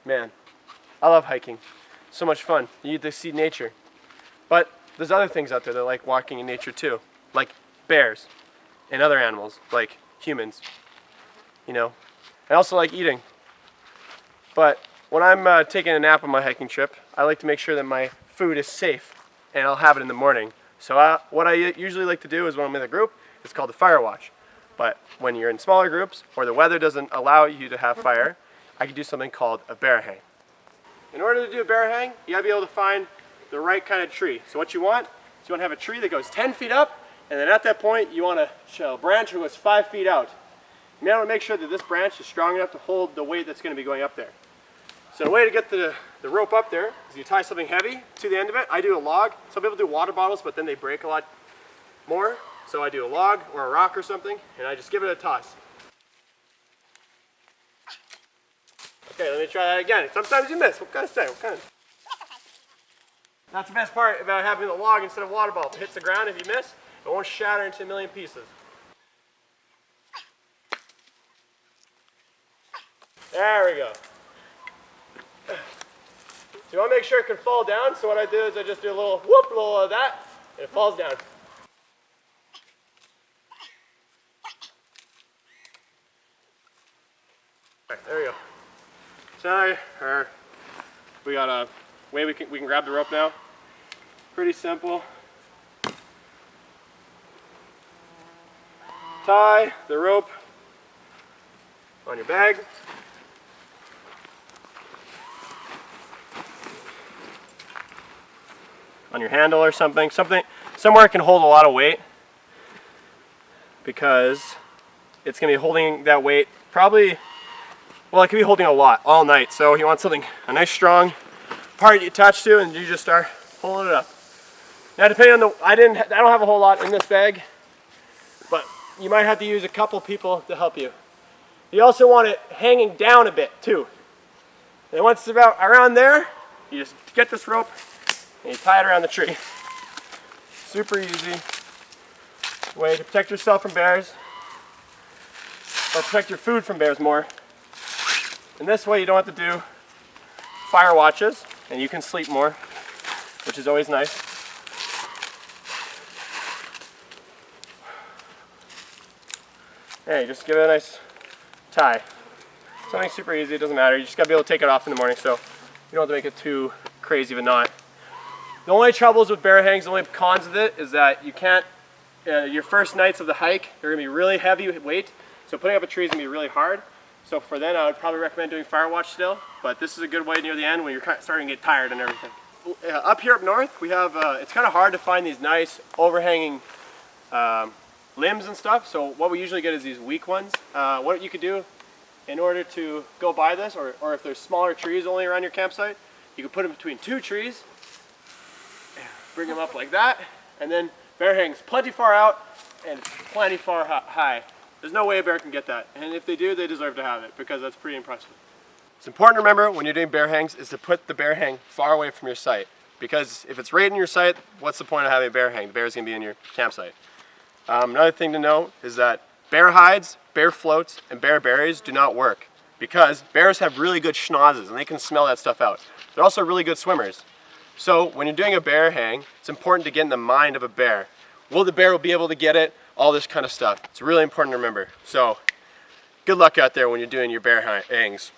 Man, I love hiking. So much fun. You get to see nature. But there's other things out there that like walking in nature too, like bears and other animals, like humans. You know, I also like eating. But when I'm taking a nap on my hiking trip, I like to make sure that my food is safe, and I'll have it in the morning. So what I usually like to do is when I'm in a group, it's called a fire watch. But when you're in smaller groups or the weather doesn't allow you to have fire, I can do something called a bear hang. In order to do a bear hang, you gotta be able to find the right kind of tree. So what you want is you want to have a tree that goes 10 feet up, and then at that point you want a branch that goes 5 feet out. You want to make sure that this branch is strong enough to hold the weight that's going to be going up there. So the way to get the rope up there is you tie something heavy to the end of it. I do a log. Some people do water bottles, but then they break a lot more. So I do a log or a rock or something, and I just give it a toss. Okay, let me try that again. Sometimes you miss. What can I say? What kind of... That's the best part about having the log instead of water bottle. If it hits the ground, if you miss, it won't shatter into a million pieces. There we go. So you want to make sure it can fall down, so what I do is I just do a little whoop, a little of that, and it falls down. Alright, there we go. So now we got a way we can grab the rope now. Pretty simple. Tie the rope on your bag. On your handle or something, somewhere it can hold a lot of weight, because it's going to be holding that weight probably, well, it could be holding a lot all night. So you want something, a nice strong part you attach to, and you just start pulling it up. Now depending on I don't have a whole lot in this bag, but you might have to use a couple people to help you. You also want it hanging down a bit too. And once it's about around there, you just get this rope and you tie it around the tree. Super easy way to protect yourself from bears, or protect your food from bears more. And this way you don't have to do fire watches, and you can sleep more, which is always nice. Yeah, you just give it a nice tie. Something super easy, it doesn't matter. You just gotta be able to take it off in the morning, so you don't have to make it too crazy of a knot. The only troubles with bear hangs, the only cons of it, is that you can't, your first nights of the hike, they're going to be really heavy weight, so putting up a tree is going to be really hard. So for then, I would probably recommend doing fire watch still, but this is a good way near the end when you're starting to get tired and everything. Up here up north, we have, it's kind of hard to find these nice overhanging limbs and stuff, so what we usually get is these weak ones. What you could do in order to go by this, or if there's smaller trees only around your campsite, you could put them between two trees, bring them up like that, and then bear hangs plenty far out and plenty far high. There's no way a bear can get that, and if they do, they deserve to have it, because that's pretty impressive. It's important to remember when you're doing bear hangs is to put the bear hang far away from your site, because if it's right in your site, what's the point of having a bear hang? The bear's going to be in your campsite. Another thing to note is that bear hides, bear floats, and bear berries do not work, because bears have really good schnozzes and they can smell that stuff out. They're also really good swimmers. So when you're doing a bear hang, it's important to get in the mind of a bear. Will the bear be able to get it? All this kind of stuff. It's really important to remember. So good luck out there when you're doing your bear hangs.